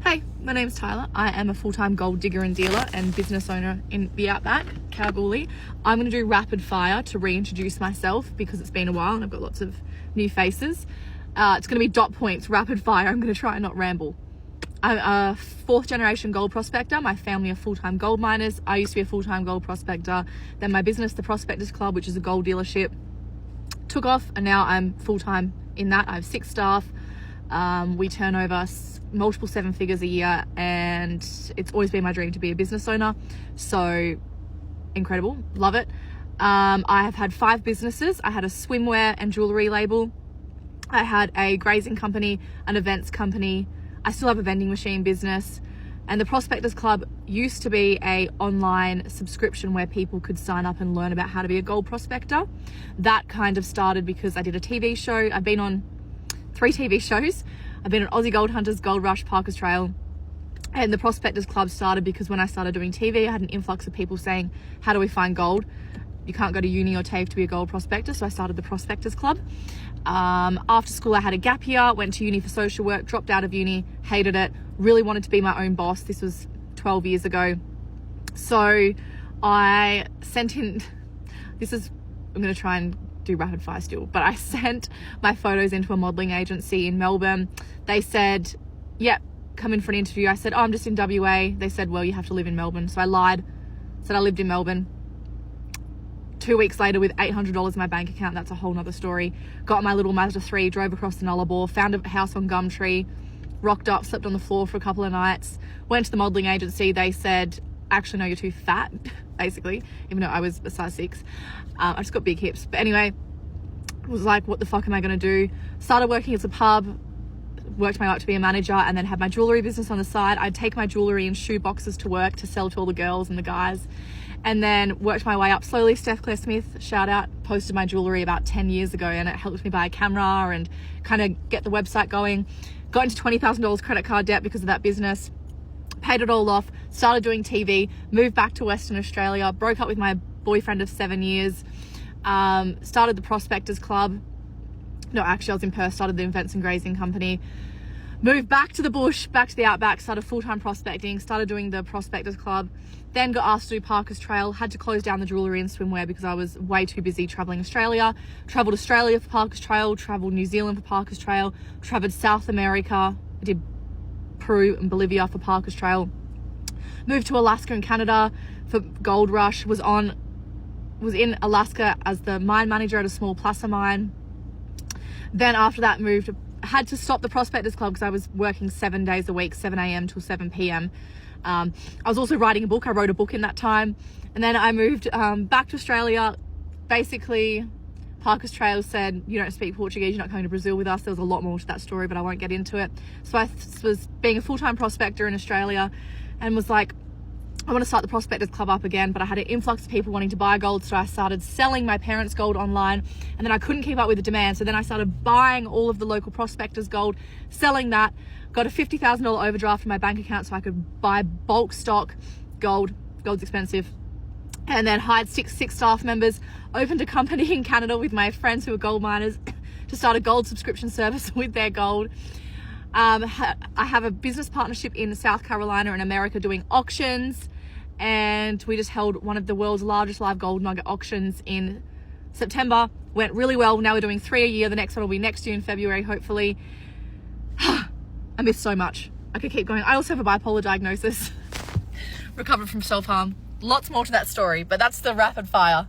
Hey, my name's Tyler. I am a full-time gold digger and dealer and business owner in the Outback, Kalgoorlie. I'm going to do rapid fire to reintroduce myself because it's been a while and I've got lots of new faces. It's going to be dot points, rapid fire. I'm going to try and not ramble. I'm a fourth generation gold prospector. My family are full-time gold miners. I used to be a full-time gold prospector. Then my business, the Prospectors Club, which is a gold dealership, took off and now I'm full-time in that. I have 6 staff. We turn over multiple 7 figures a year, and it's always been my dream to be a business owner. So incredible, love it. I have had 5 businesses. I had a swimwear and jewelry label. I had a grazing company, an events company. I still have a vending machine business. And the Prospectors Club used to be a online subscription where people could sign up and learn about how to be a gold prospector. That kind of started because I did a TV show. I've been on 3 TV shows. I've been on Aussie Gold Hunters, Gold Rush, Parker's Trail. And the Prospectors Club started because when I started doing TV, I had an influx of people saying, how do we find gold? You can't go to uni or TAFE to be a gold prospector. So I started the Prospectors Club. After school, I had a gap year, went to uni for social work, dropped out of uni, hated it, really wanted to be my own boss. This was 12 years ago. So I sent in, I'm going to try and do rapid fire still, but I sent my photos into a modeling agency in Melbourne. They said, yep, come in for an interview. I said, oh, I'm just in WA. They said, well, you have to live in Melbourne. So I lied, said I lived in Melbourne. 2 weeks later, with $800 in my bank account, that's a whole nother story, got my little Mazda 3, drove across the Null, found a house on Gumtree, rocked up, slept on the floor for a couple of nights, went to the modeling agency. They said, actually, no, you're too fat, basically, even though I was a size 6. I just got big hips. But anyway, was like, what the fuck am I going to do? Started working at a pub, worked my way up to be a manager, and then had my jewelry business on the side. I'd take my jewelry in shoe boxes to work to sell to all the girls and the guys, and then worked my way up slowly. Steph Claire Smith, shout out, posted my jewelry about 10 years ago, and it helped me buy a camera and kind of get the website going. Got into $20,000 credit card debt because of that business. Paid it all off, started doing TV, moved back to Western Australia, broke up with my boyfriend of 7 years, started the Prospectors Club. No, actually I was in Perth, started the events and grazing company, moved back to the bush, back to the Outback, started full-time prospecting, started doing the Prospectors Club, then got asked to do Parker's Trail, had to close down the jewelry and swimwear because I was way too busy traveling Australia. Traveled Australia for Parker's Trail, traveled New Zealand for Parker's Trail, traveled South America, I did Peru and Bolivia for Parker's Trail, moved to Alaska and Canada for Gold Rush, was in Alaska as the mine manager at a small placer mine. Then after that had to stop the Prospectors Club because I was working 7 days a week, 7 a.m. till 7 p.m. I was also writing a book. I wrote a book in that time. And then I moved back to Australia. Basically, Parker's Trail said, you don't speak Portuguese, you're not coming to Brazil with us. There was a lot more to that story, but I won't get into it. So I was being a full-time prospector in Australia and was like, I want to start the Prospectors Club up again, but I had an influx of people wanting to buy gold, so I started selling my parents' gold online, and then I couldn't keep up with the demand, so then I started buying all of the local prospectors' gold, selling that, got a $50,000 overdraft in my bank account so I could buy bulk stock gold. Gold's expensive. And then hired six staff members, opened a company in Canada with my friends who are gold miners to start a gold subscription service with their gold. I have a business partnership in South Carolina and America doing auctions, and we just held one of the world's largest live gold nugget auctions in September. Went really well. Now we're doing 3 a year. The next one will be next year in February, hopefully. I miss so much. I could keep going. I also have a bipolar diagnosis. Recovered from self-harm. Lots more to that story, but that's the rapid fire.